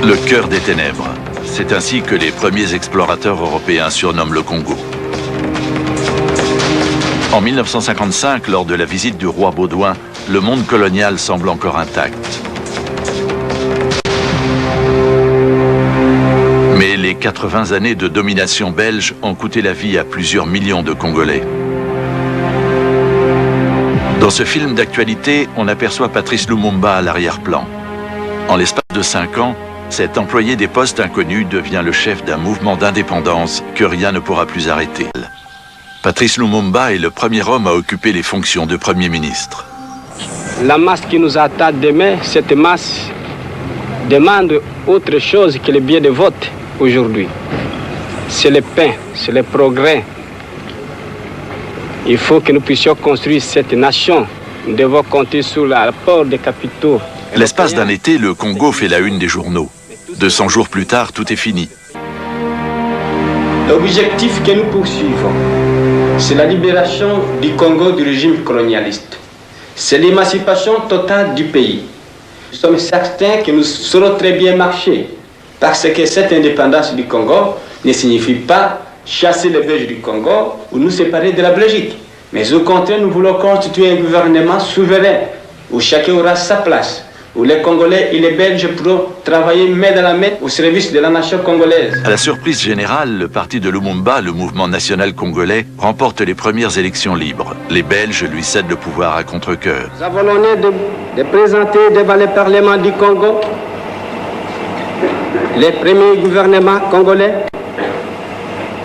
Le cœur des ténèbres. C'est ainsi que les premiers explorateurs européens surnomment le Congo. En 1955, lors de la visite du roi Baudouin, le monde colonial semble encore intact. Mais les 80 années de domination belge ont coûté la vie à plusieurs millions de Congolais. Dans ce film d'actualité, on aperçoit Patrice Lumumba à l'arrière-plan. En l'espace de 5 ans, cet employé des postes inconnus devient le chef d'un mouvement d'indépendance que rien ne pourra plus arrêter. Patrice Lumumba est le premier homme à occuper les fonctions de Premier ministre. La masse qui nous attend demain, cette masse demande autre chose que le bien de vote aujourd'hui. C'est le pain, c'est le progrès. Il faut que nous puissions construire cette nation. Nous devons compter sur l'apport des capitaux. L'espace d'un été, le Congo fait la une des journaux. 200 jours plus tard, tout est fini. L'objectif que nous poursuivons, c'est la libération du Congo du régime colonialiste. C'est l'émancipation totale du pays. Nous sommes certains que nous saurons très bien marcher, parce que cette indépendance du Congo ne signifie pas chasser les Belges du Congo ou nous séparer de la Belgique. Mais au contraire, nous voulons constituer un gouvernement souverain, où chacun aura sa place, où les Congolais et les Belges pourront travailler main dans la main au service de la nation congolaise. À la surprise générale, le parti de Lumumba, le mouvement national congolais, remporte les premières élections libres. Les Belges lui cèdent le pouvoir à contre-cœur. Nous avons l'honneur de présenter devant le Parlement du Congo les premiers gouvernements congolais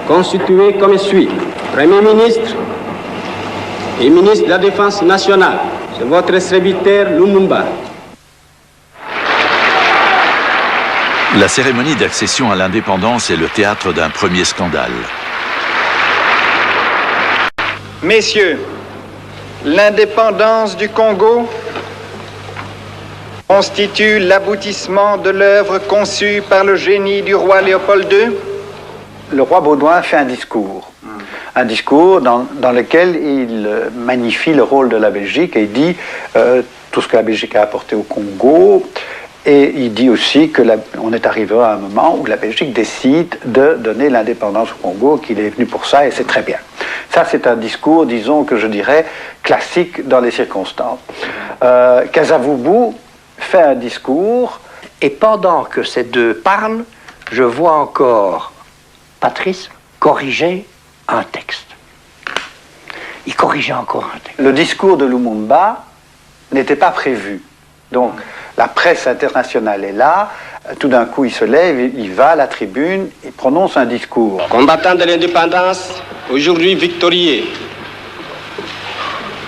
constitués comme suit. Premier ministre et ministre de la Défense nationale, c'est votre serviteur Lumumba. La cérémonie d'accession à l'indépendance est le théâtre d'un premier scandale. Messieurs, l'indépendance du Congo constitue l'aboutissement de l'œuvre conçue par le génie du roi Léopold II. Le roi Baudouin fait un discours dans lequel il magnifie le rôle de la Belgique et il dit tout ce que la Belgique a apporté au Congo. Et il dit aussi qu'on est arrivé à un moment où la Belgique décide de donner l'indépendance au Congo, qu'il est venu pour ça, et c'est très bien. Ça, c'est un discours, disons, que je dirais, classique dans les circonstances. Kasavubu fait un discours. Et pendant que ces deux parlent, je vois encore Patrice corriger un texte. Il corrigeait encore un texte. Le discours de Lumumba n'était pas prévu. Donc, la presse internationale est là, tout d'un coup il se lève, il va à la tribune, il prononce un discours. Combattants de l'indépendance, aujourd'hui victorieux,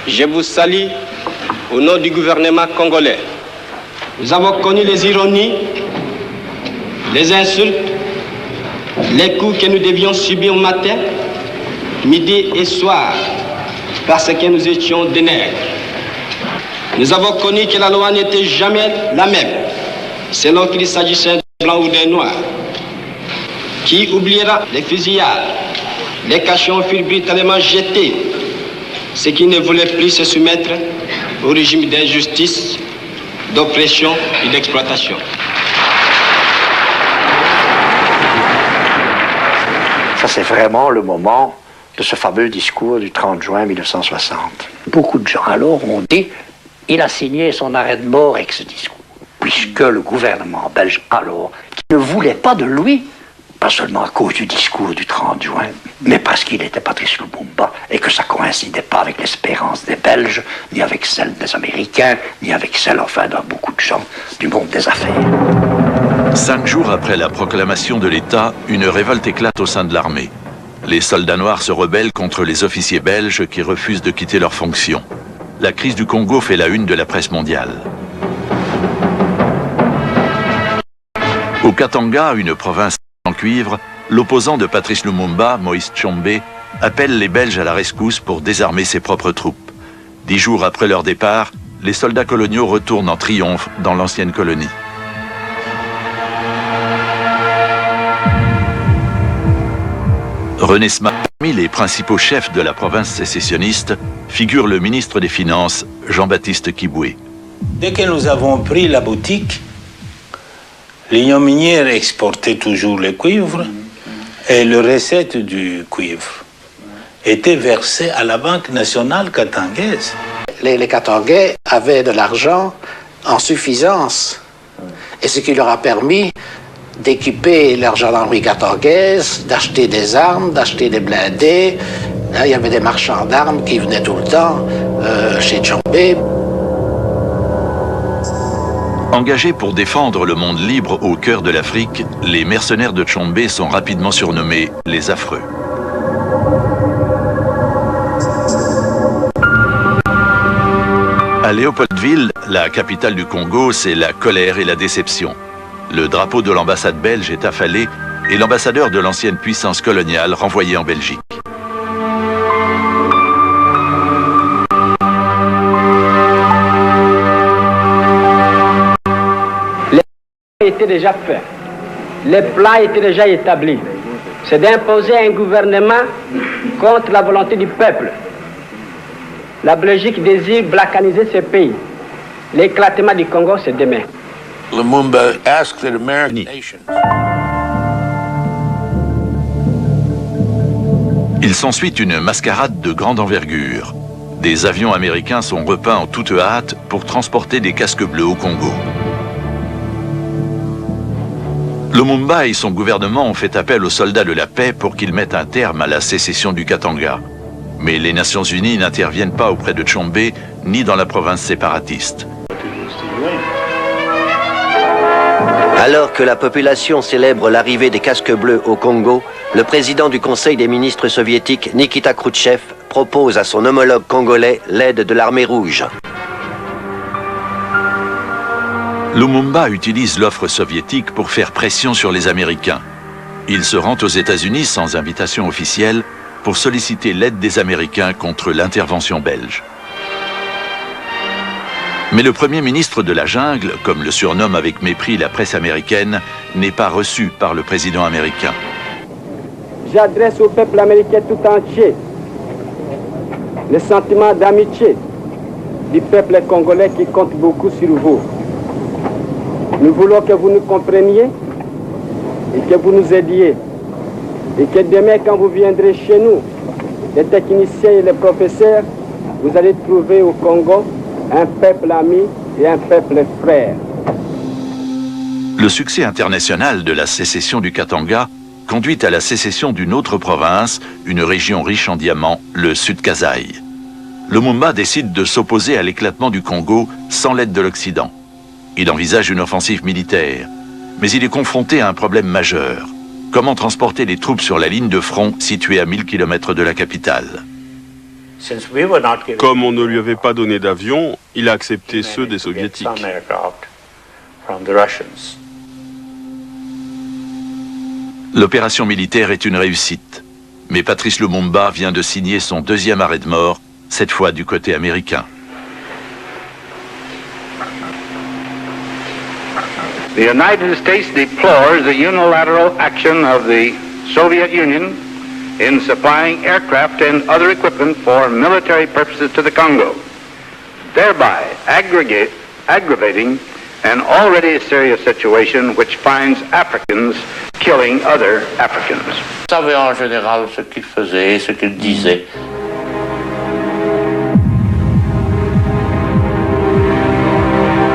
je vous salue au nom du gouvernement congolais. Nous avons connu les ironies, les insultes, les coups que nous devions subir matin, midi et soir, parce que nous étions des nègres. Nous avons connu que la loi n'était jamais la même, selon qu'il s'agissait de blancs ou de noirs. Qui oubliera les fusillades, les cachons furent brutalement jetés, ceux qui ne voulaient plus se soumettre au régime d'injustice, d'oppression et d'exploitation. Ça, c'est vraiment le moment de ce fameux discours du 30 juin 1960. Beaucoup de gens alors ont dit il a signé son arrêt de mort avec ce discours, puisque le gouvernement belge alors, qui ne voulait pas de lui, pas seulement à cause du discours du 30 juin, mais parce qu'il était Patrice Lumumba et que ça ne coïncidait pas avec l'espérance des Belges, ni avec celle des Américains, ni avec celle, enfin, de beaucoup de gens du monde des affaires. 5 jours après la proclamation de l'État, une révolte éclate au sein de l'armée. Les soldats noirs se rebellent contre les officiers belges qui refusent de quitter leurs fonctions. La crise du Congo fait la une de la presse mondiale. Au Katanga, une province en cuivre, l'opposant de Patrice Lumumba, Moïse Tshombe, appelle les Belges à la rescousse pour désarmer ses propres troupes. 10 jours après leur départ, les soldats coloniaux retournent en triomphe dans l'ancienne colonie. René Sma, parmi les principaux chefs de la province sécessionniste, figure le ministre des Finances, Jean-Baptiste Kiboué. Dès que nous avons pris la boutique, L'Union minière exportait toujours le cuivre et les recettes du cuivre étaient versées à la Banque nationale katangaise. Les Katangais avaient de l'argent en suffisance, et ce qui leur a permis d'équiper leur gendarmerie katangaise, d'acheter des armes, d'acheter des blindés. Il y avait des marchands d'armes qui venaient tout le temps chez Tchombé. Engagés pour défendre le monde libre au cœur de l'Afrique, les mercenaires de Tchombé sont rapidement surnommés les Affreux. À Léopoldville, la capitale du Congo, c'est la colère et la déception. Le drapeau de l'ambassade belge est affalé et l'ambassadeur de l'ancienne puissance coloniale renvoyé en Belgique. Les plans étaient déjà faits. Les plans étaient déjà établis. C'est d'imposer un gouvernement contre la volonté du peuple. La Belgique désire balkaniser ce pays. L'éclatement du Congo, c'est demain. Lumumba asked that American nations. Il s'ensuit une mascarade de grande envergure. Des avions américains sont repeints en toute hâte pour transporter des casques bleus au Congo. Lumumba et son gouvernement ont fait appel aux soldats de la paix pour qu'ils mettent un terme à la sécession du Katanga. Mais les Nations Unies n'interviennent pas auprès de Tchombé ni dans la province séparatiste. Alors que la population célèbre l'arrivée des casques bleus au Congo, le président du Conseil des ministres soviétiques, Nikita Khrouchtchev, propose à son homologue congolais l'aide de l'armée rouge. Lumumba utilise l'offre soviétique pour faire pression sur les Américains. Il se rend aux États-Unis sans invitation officielle pour solliciter l'aide des Américains contre l'intervention belge. Mais le Premier ministre de la jungle, comme le surnomme avec mépris la presse américaine, n'est pas reçu par le président américain. J'adresse au peuple américain tout entier le sentiment d'amitié du peuple congolais qui compte beaucoup sur vous. Nous voulons que vous nous compreniez et que vous nous aidiez. Et que demain, quand vous viendrez chez nous, les techniciens et les professeurs, vous allez trouver au Congo un peuple ami et un peuple frère. Le succès international de la sécession du Katanga conduit à la sécession d'une autre province, une région riche en diamants, le Sud-Kasaï. Lumumba décide de s'opposer à l'éclatement du Congo sans l'aide de l'Occident. Il envisage une offensive militaire, mais il est confronté à un problème majeur. Comment transporter les troupes sur la ligne de front située à 1000 km de la capitale? Comme on ne lui avait pas donné d'avion, il a accepté ceux des soviétiques. L'opération militaire est une réussite. Mais Patrice Lumumba vient de signer son deuxième arrêt de mort, cette fois du côté américain. The United States deplores the unilateral action of the Soviet Union in supplying aircraft and other equipment for military purposes to the Congo, thereby aggravating an already serious situation which finds Africans killing other Africans. Vous savez en général ce qu'il faisait, ce qu'il disait.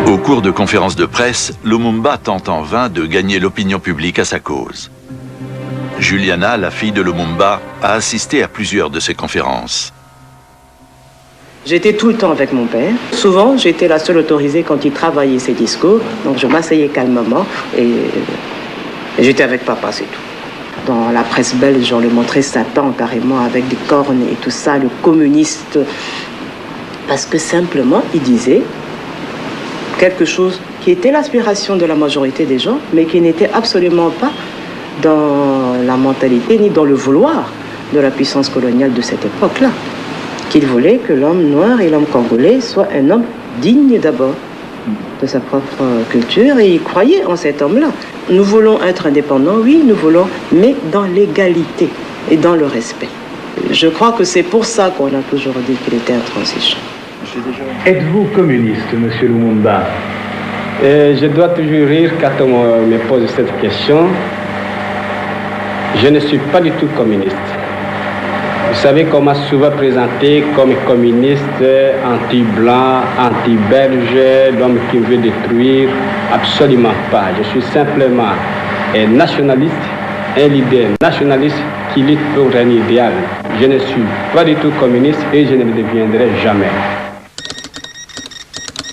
Au cours de conférences de presse, Lumumba tente en vain de gagner l'opinion publique à sa cause. Juliana, la fille de Lumumba, a assisté à plusieurs de ces conférences. J'étais tout le temps avec mon père. Souvent, j'étais la seule autorisée quand il travaillait ses discours. Donc je m'asseyais calmement et j'étais avec papa, c'est tout. Dans la presse belge, on le montrait Satan carrément avec des cornes et tout ça, le communiste. Parce que simplement, il disait quelque chose qui était l'aspiration de la majorité des gens, mais qui n'était absolument pas dans la mentalité ni dans le vouloir de la puissance coloniale de cette époque-là. Qu'il voulait que l'homme noir et l'homme congolais soient un homme digne d'abord de sa propre culture, et il croyait en cet homme-là. Nous voulons être indépendants, oui, nous voulons, mais dans l'égalité et dans le respect. Je crois que c'est pour ça qu'on a toujours dit qu'il était intransigeant. Êtes-vous communiste, monsieur Lumumba? Et je dois toujours rire quand on me pose cette question. Je ne suis pas du tout communiste. Vous savez qu'on m'a souvent présenté comme communiste, anti-blanc, anti-belge, l'homme qui veut détruire. Absolument pas. Je suis simplement un nationaliste, un leader nationaliste qui lutte pour un idéal. Je ne suis pas du tout communiste et je ne le deviendrai jamais.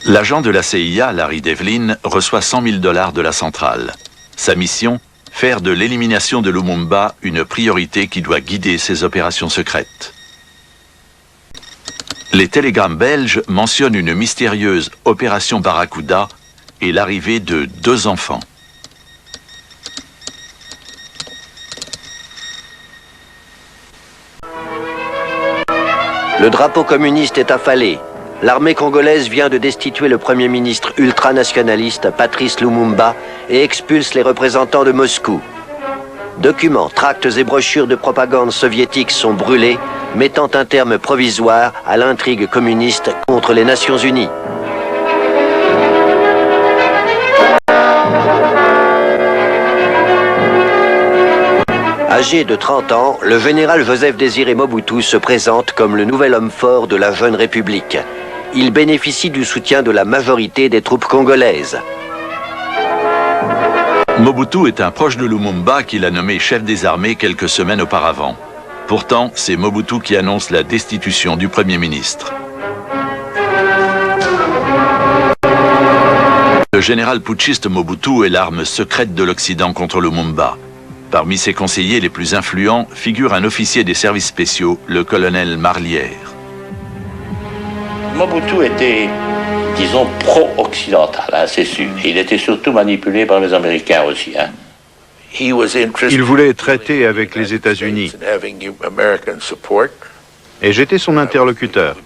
L'agent de la CIA, Larry Devlin, reçoit $100 000 de la centrale. Sa mission, faire de l'élimination de Lumumba une priorité qui doit guider ses opérations secrètes. Les télégrammes belges mentionnent une mystérieuse opération Barracuda et l'arrivée de 2 enfants. Le drapeau communiste est affalé. L'armée congolaise vient de destituer le Premier ministre ultranationaliste Patrice Lumumba et expulse les représentants de Moscou. Documents, tracts et brochures de propagande soviétiques sont brûlés, mettant un terme provisoire à l'intrigue communiste contre les Nations Unies. Âgé de 30 ans, le général Joseph-Désiré Mobutu se présente comme le nouvel homme fort de la jeune République. Il bénéficie du soutien de la majorité des troupes congolaises. Mobutu est un proche de Lumumba qu'il a nommé chef des armées quelques semaines auparavant. Pourtant, c'est Mobutu qui annonce la destitution du Premier ministre. Le général putschiste Mobutu est l'arme secrète de l'Occident contre Lumumba. Parmi ses conseillers les plus influents figure un officier des services spéciaux, le colonel Marlière. Mobutu était, disons, pro-occidental, hein, c'est sûr. Il était surtout manipulé par les Américains aussi. Hein. Il voulait traiter avec les États-Unis. Et j'étais son interlocuteur.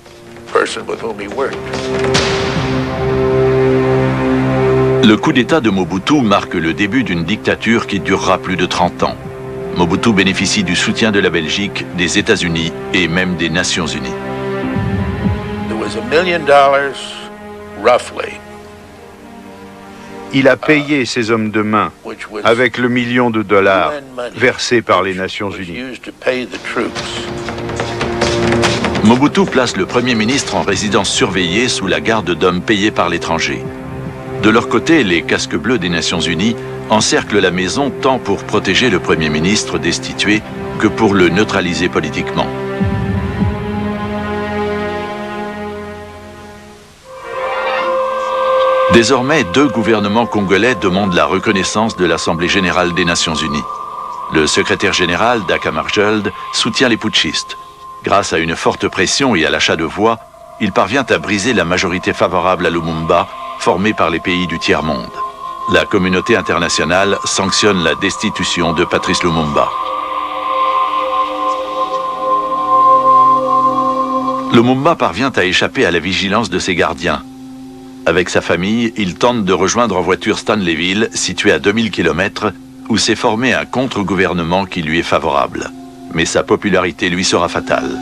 Le coup d'État de Mobutu marque le début d'une dictature qui durera plus de 30 ans. Mobutu bénéficie du soutien de la Belgique, des États-Unis et même des Nations Unies. Il a payé ses hommes de main avec le $1 million versé par les Nations Unies. Mobutu place le Premier ministre en résidence surveillée sous la garde d'hommes payés par l'étranger. De leur côté, les casques bleus des Nations Unies encerclent la maison tant pour protéger le Premier ministre destitué que pour le neutraliser politiquement. Désormais, 2 gouvernements congolais demandent la reconnaissance de l'Assemblée générale des Nations Unies. Le secrétaire général, Daka Marjold, soutient les putschistes. Grâce à une forte pression et à l'achat de voix, il parvient à briser la majorité favorable à Lumumba, formée par les pays du tiers-monde. La communauté internationale sanctionne la destitution de Patrice Lumumba. Lumumba parvient à échapper à la vigilance de ses gardiens. Avec sa famille, il tente de rejoindre en voiture Stanleyville, située à 2000 km, où s'est formé un contre-gouvernement qui lui est favorable. Mais sa popularité lui sera fatale.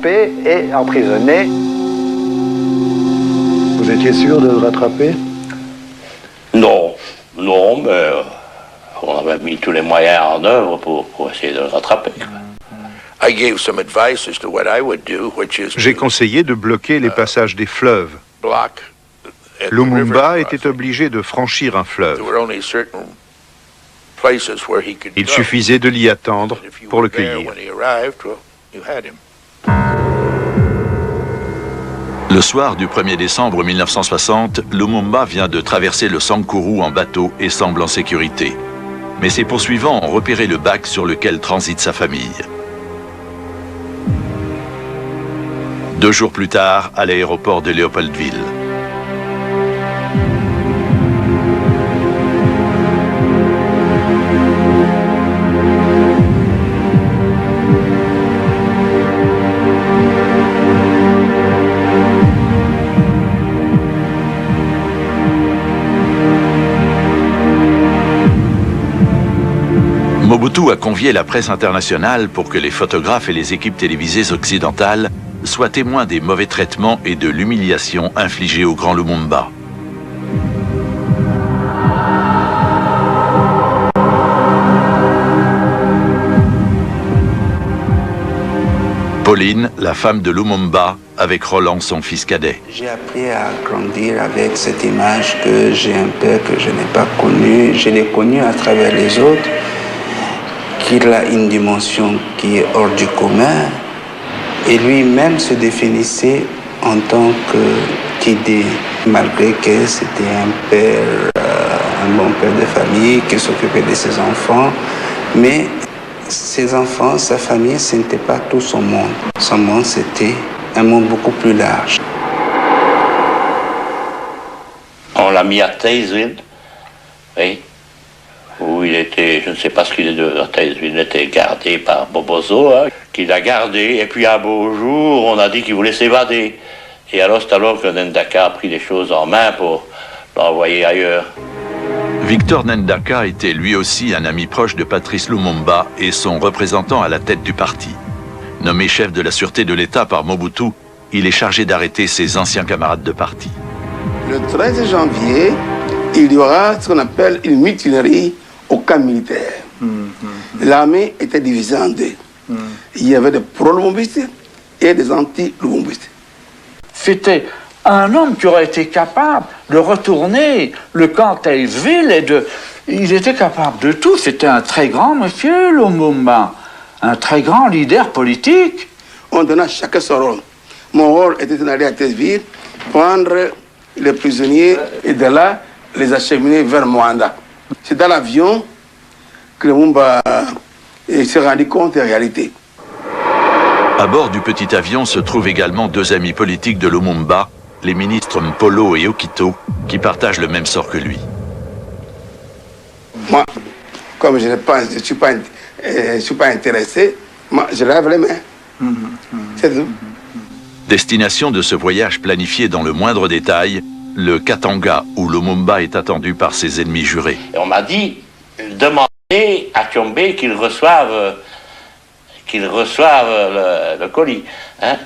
Et emprisonné. Vous étiez sûr de le rattraper? Non, mais on avait mis tous les moyens en œuvre pour essayer de le rattraper. J'ai conseillé de bloquer les passages des fleuves. Lumumba était obligé de franchir un fleuve. Il suffisait de l'y attendre pour le cueillir. Le soir du 1er décembre 1960, Lumumba vient de traverser le Sankuru en bateau et semble en sécurité. Mais ses poursuivants ont repéré le bac sur lequel transite sa famille. 2 jours plus tard, à l'aéroport de Léopoldville. Mobutu a convié la presse internationale pour que les photographes et les équipes télévisées occidentales soit témoin des mauvais traitements et de l'humiliation infligée au grand Lumumba. Pauline, la femme de Lumumba, avec Roland, son fils cadet. J'ai appris à grandir avec cette image que j'ai un père que je n'ai pas connu. Je l'ai connu à travers les autres, qu'il a une dimension qui est hors du commun. Et lui-même se définissait en tant qu'idée, malgré que c'était un père, un bon père de famille qui s'occupait de ses enfants. Mais ses enfants, sa famille, ce n'était pas tout son monde. Son monde, c'était un monde beaucoup plus large. On l'a mis à Taysville, oui, où il était, je ne sais pas ce qu'il est de Taysville, il était gardé par Bobozo, hein, qui l'a gardé, et puis un beau jour, on a dit qu'il voulait s'évader. Et alors, c'est alors que Ndaka a pris les choses en main pour l'envoyer ailleurs. Victor Ndaka était lui aussi un ami proche de Patrice Lumumba et son représentant à la tête du parti. Nommé chef de la sûreté de l'État par Mobutu, il est chargé d'arrêter ses anciens camarades de parti. Le 13 janvier, il y aura ce qu'on appelle une mutinerie au camp militaire. L'armée était divisée en deux. Il y avait des pro-lumumbistes et des anti-lumumbistes. C'était un homme qui aurait été capable de retourner le camp Taysville et de... Il était capable de tout. C'était un très grand monsieur, Lumumba. Un très grand leader politique. On donna chacun son rôle. Mon rôle était d'aller à Taysville, prendre les prisonniers et de là, les acheminer vers Moanda. C'est dans l'avion que Lumumba s'est rendu compte des réalités. À bord du petit avion se trouvent également deux amis politiques de Lumumba, les ministres Mpolo et Okito, qui partagent le même sort que lui. Moi, comme je ne suis pas intéressé, moi, je lève les mains. C'est tout. Destination de ce voyage planifié dans le moindre détail, le Katanga, où Lumumba est attendu par ses ennemis jurés. Et on m'a dit, demandez à Tshombe qu'il reçoive le colis. Hein?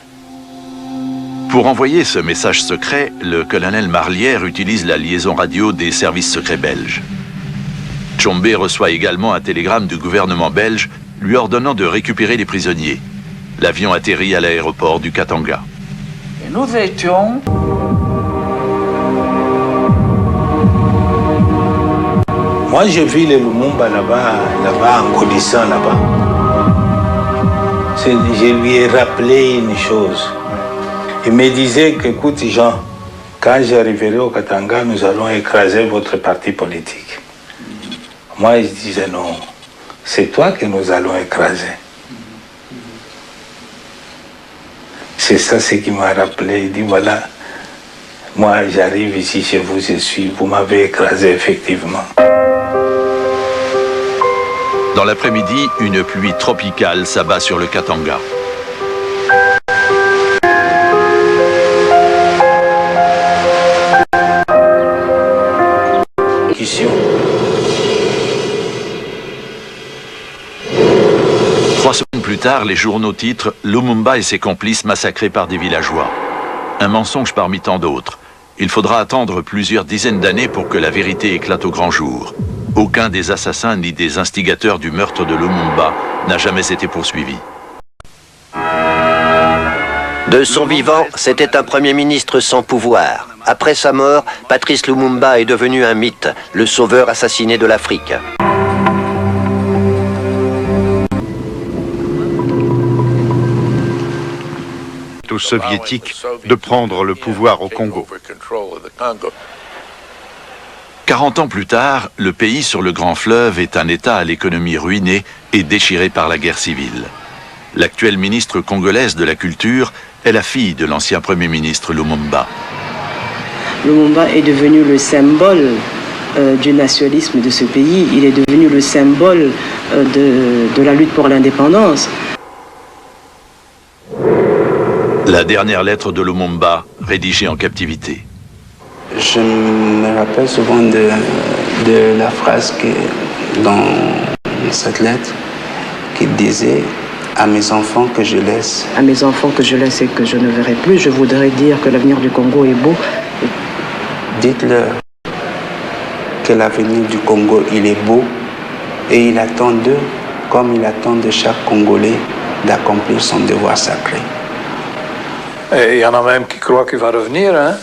Pour envoyer ce message secret, le colonel Marlière utilise la liaison radio des services secrets belges. Tshombe reçoit également un télégramme du gouvernement belge lui ordonnant de récupérer les prisonniers. L'avion atterrit à l'aéroport du Katanga. Et nous étions... Moi, j'ai vu les Lumumba là-bas, en grandissant là-bas. Je lui ai rappelé une chose. Il me disait qu'écoute Jean, quand j'arriverai au Katanga, nous allons écraser votre parti politique. Moi, je disais non, c'est toi que nous allons écraser. C'est ça ce qui m'a rappelé. Il dit voilà, moi j'arrive ici chez vous, vous m'avez écrasé effectivement. Dans l'après-midi, une pluie tropicale s'abat sur le Katanga. Trois semaines plus tard, les journaux titrent « Lumumba et ses complices massacrés par des villageois ». Un mensonge parmi tant d'autres. Il faudra attendre plusieurs dizaines d'années pour que la vérité éclate au grand jour. Aucun des assassins ni des instigateurs du meurtre de Lumumba n'a jamais été poursuivi. De son vivant, c'était un Premier ministre sans pouvoir. Après sa mort, Patrice Lumumba est devenu un mythe, le sauveur assassiné de l'Afrique. Aux soviétiques de prendre le pouvoir au Congo. 40 ans plus tard, le pays sur le grand fleuve est un État à l'économie ruinée et déchiré par la guerre civile. L'actuelle ministre congolaise de la Culture est la fille de l'ancien Premier ministre Lumumba. Lumumba est devenu le symbole du nationalisme de ce pays. Il est devenu le symbole de la lutte pour l'indépendance. La dernière lettre de Lumumba, rédigée en captivité. Je me rappelle souvent de la phrase dans cette lettre qui disait À mes enfants que je laisse. À mes enfants que je laisse et que je ne verrai plus, je voudrais dire que l'avenir du Congo est beau. Dites-leur que l'avenir du Congo, il est beau et il attend d'eux, comme il attend de chaque Congolais, d'accomplir son devoir sacré. Et il y en a même qui croient qu'il va revenir, hein.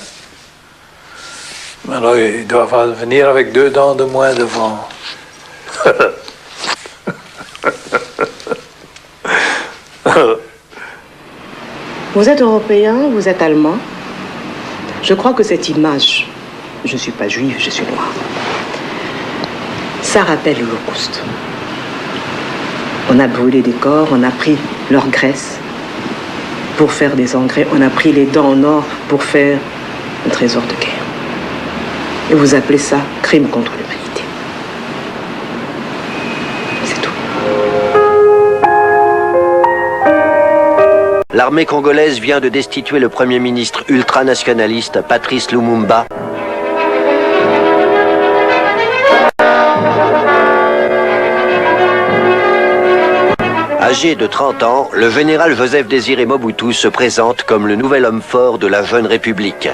Mais là, il doit venir avec 2 dents de moins devant. Vous êtes européen, vous êtes allemand. Je crois que cette image, je ne suis pas juive, je suis noire, ça rappelle l'Holocauste. On a brûlé des corps, on a pris leur graisse pour faire des engrais, on a pris les dents en or pour faire un trésor de guerre. Et vous appelez ça crime contre l'humanité. C'est tout. L'armée congolaise vient de destituer le Premier ministre ultranationaliste Patrice Lumumba. Âgé de 30 ans, le général Joseph Désiré Mobutu se présente comme le nouvel homme fort de la jeune République.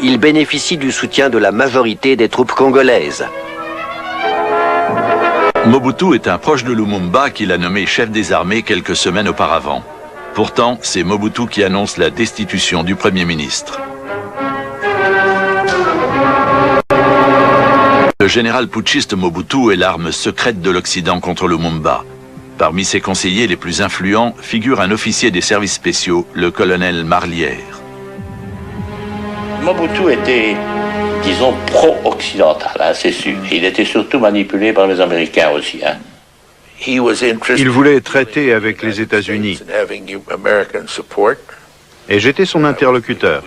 Il bénéficie du soutien de la majorité des troupes congolaises. Mobutu est un proche de Lumumba qu'il a nommé chef des armées quelques semaines auparavant. Pourtant, c'est Mobutu qui annonce la destitution du Premier ministre. Le général putschiste Mobutu est l'arme secrète de l'Occident contre Lumumba. Parmi ses conseillers les plus influents figure un officier des services spéciaux, le colonel Marlière. Mobutu était, disons, pro-occidental, hein, c'est sûr. Il était surtout manipulé par les Américains aussi. Hein. Il voulait traiter avec les États-Unis. Et j'étais son interlocuteur.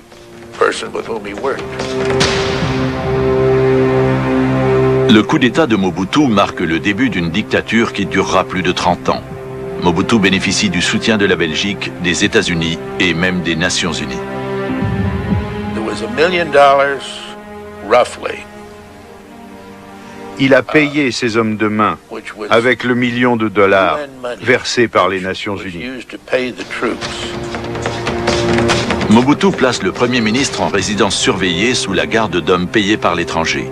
Le coup d'État de Mobutu marque le début d'une dictature qui durera plus de 30 ans. Mobutu bénéficie du soutien de la Belgique, des États-Unis et même des Nations Unies. Il a payé ses hommes de main avec le $1 million versé par les Nations Unies. Mobutu place le Premier ministre en résidence surveillée sous la garde d'hommes payés par l'étranger.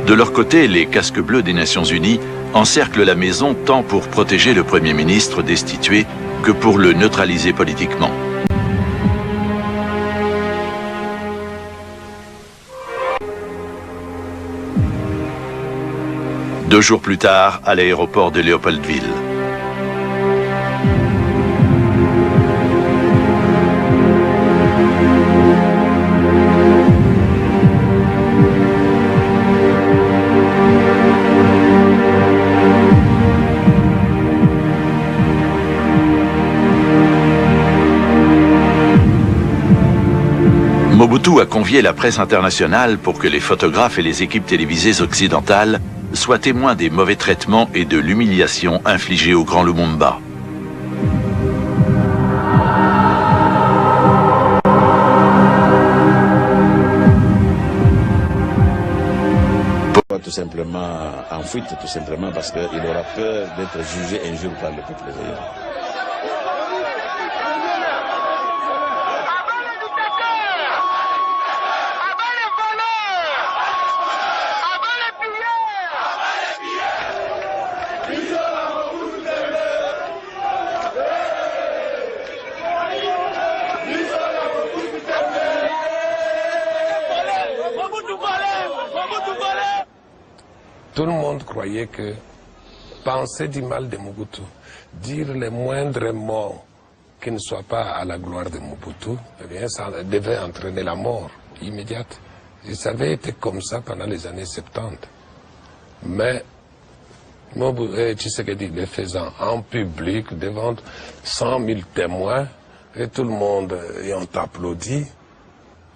De leur côté, les casques bleus des Nations Unies encerclent la maison tant pour protéger le Premier ministre destitué que pour le neutraliser politiquement. Deux jours plus tard, à l'aéroport de Léopoldville. Mobutu a convié la presse internationale pour que les photographes et les équipes télévisées occidentales soient témoins des mauvais traitements et de l'humiliation infligée au grand Lumumba. Tout simplement en fuite, tout simplement parce qu'il aura peur d'être jugé injure par le peuple d'ailleurs. Tout le monde croyait que penser du mal de Mobutu, dire les moindres mots qui ne soient pas à la gloire de Mobutu, eh bien, ça devait entraîner la mort immédiate. Et ça avait été comme ça pendant les années 70. Mais Tshisekedi le faisant en public, devant 100 000 témoins, et tout le monde ayant applaudi,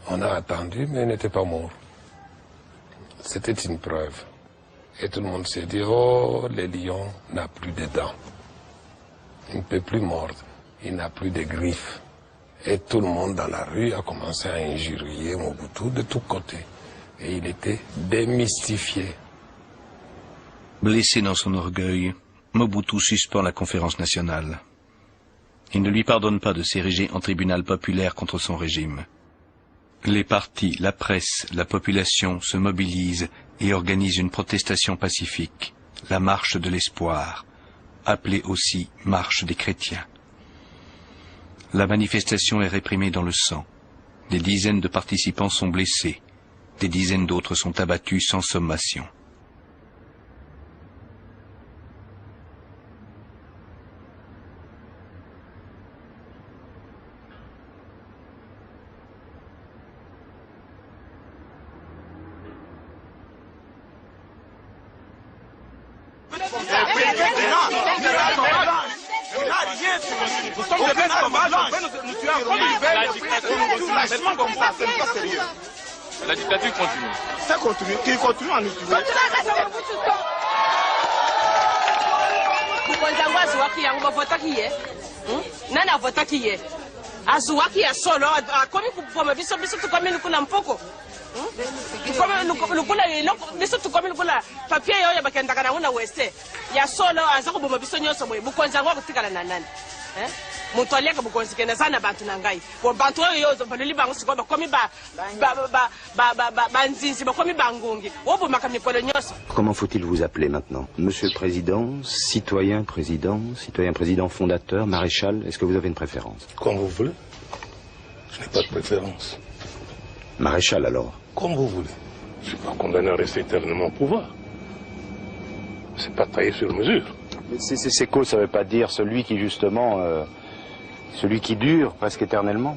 on a attendu, mais il n'était pas mort. C'était une preuve. Et tout le monde s'est dit, oh, le lion n'a plus de dents. Il ne peut plus mordre. Il n'a plus de griffes. Et tout le monde dans la rue a commencé à injurier Mobutu de tous côtés. Et il était démystifié. Blessé dans son orgueil, Mobutu suspend la conférence nationale. Il ne lui pardonne pas de s'ériger en tribunal populaire contre son régime. Les partis, la presse, la population se mobilisent et organisent une protestation pacifique, la marche de l'espoir, appelée aussi marche des chrétiens. La manifestation est réprimée dans le sang. Des dizaines de participants sont blessés. Des dizaines d'autres sont abattus sans sommation. La dictature continue. Ça continue. Qui continue à nous tuer. Nana vota qui est azuwaki ya solo akomi kupoma biso tukomi lukula mpoko tukomi lukula biso tukomi lukula papier yo ya bakendaka na una weste ya solo aza kuboma biso nyonso boye bukonzi yango akutikala na nani mutu aliaka bukonzi kende sana bantu na ngai bantu oyo baleli bango sikoyo bakomi banzinzi bakomi bangungi obomaka mikolo nyonso. Comment faut-il vous appeler maintenant? Monsieur le Président, citoyen président fondateur, maréchal, est-ce que vous avez une préférence? Comme vous voulez. Je n'ai pas de préférence. Maréchal alors? Comme vous voulez. Je ne suis pas condamné à rester éternellement au pouvoir. C'est pas taillé sur mesure. C'est quoi, ça veut pas dire celui qui justement... celui qui dure presque éternellement.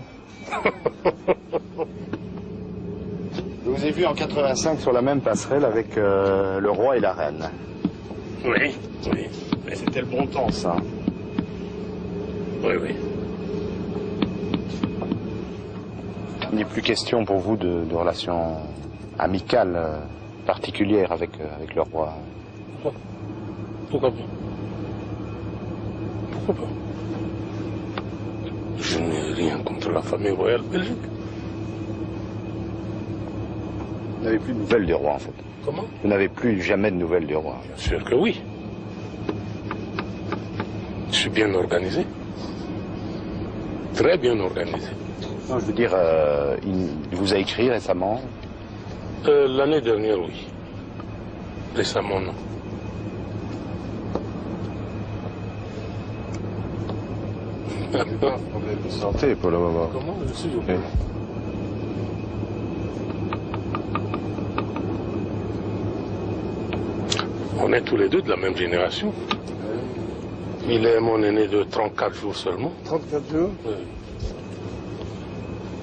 Je vous ai vu en 85 sur la même passerelle avec le roi et la reine. Oui. Mais c'était le bon temps, ça. Oui. Il n'est plus question pour vous de relations amicales particulières avec le roi. Pourquoi pas? Je n'ai rien contre la famille royale belgique. Vous n'avez plus de nouvelles du roi, en fait. Comment? Vous n'avez plus jamais de nouvelles du roi. Bien sûr que oui. Je suis bien organisé. Très bien organisé. Non, je veux dire, il vous a écrit récemment? L'année dernière, oui. Récemment, non. Problème de santé pour le moment. Comment? Je suis au courant. On est tous les deux de la même génération. Il est mon aîné de 34 jours seulement. 34 jours? Oui.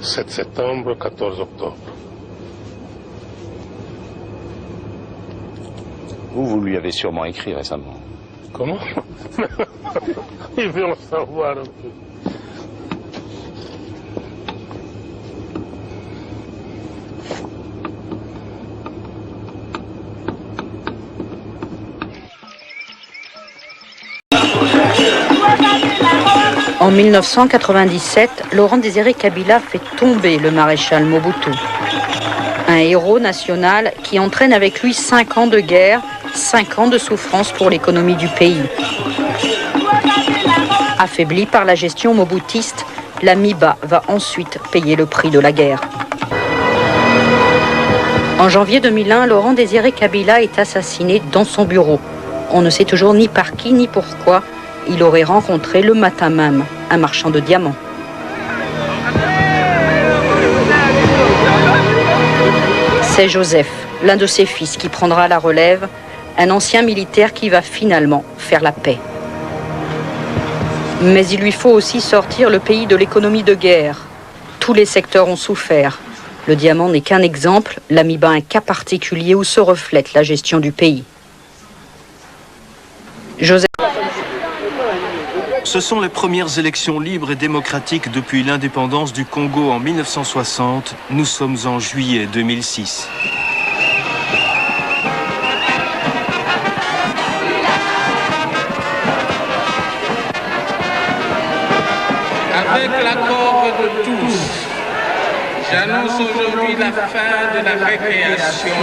7 septembre, 14 octobre. Vous lui avez sûrement écrit récemment. Comment? Il veut en savoir un peu. En 1997, Laurent Désiré Kabila fait tomber le maréchal Mobutu. Un héros national qui entraîne avec lui 5 ans de guerre, 5 ans de souffrance pour l'économie du pays. Affaibli par la gestion mobutiste, la MIBA va ensuite payer le prix de la guerre. En janvier 2001, Laurent Désiré Kabila est assassiné dans son bureau. On ne sait toujours ni par qui ni pourquoi il aurait rencontré le matin même un marchand de diamants. C'est Joseph, l'un de ses fils, qui prendra la relève, un ancien militaire qui va finalement faire la paix. Mais il lui faut aussi sortir le pays de l'économie de guerre. Tous les secteurs ont souffert. Le diamant n'est qu'un exemple, l'Amiba un cas particulier où se reflète la gestion du pays. Joseph. Ce sont les premières élections libres et démocratiques depuis l'indépendance du Congo en 1960. Nous sommes en juillet 2006. Avec l'accord de tous, j'annonce aujourd'hui la fin de la récréation.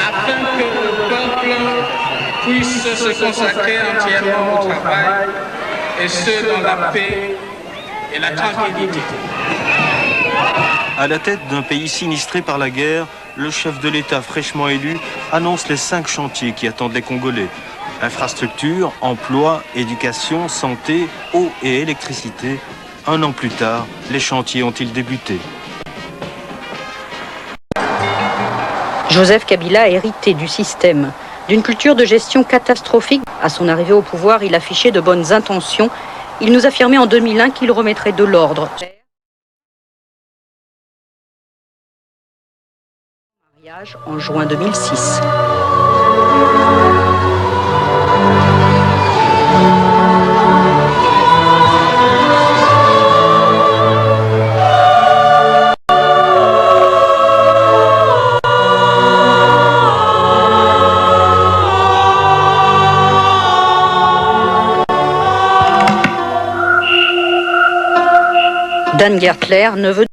Afin que le peuple puissent se consacrer entièrement au travail, et ce dans la paix et la tranquillité. À la tête d'un pays sinistré par la guerre, le chef de l'État fraîchement élu annonce les 5 chantiers qui attendent les Congolais. Infrastructure, emploi, éducation, santé, eau et électricité. 1 an plus tard, les chantiers ont-ils débuté. Joseph Kabila a hérité du système, d'une culture de gestion catastrophique. À son arrivée au pouvoir, il affichait de bonnes intentions. Il nous affirmait en 2001 qu'il remettrait de l'ordre. Mariage en juin 2006. Dan Gertler, neveu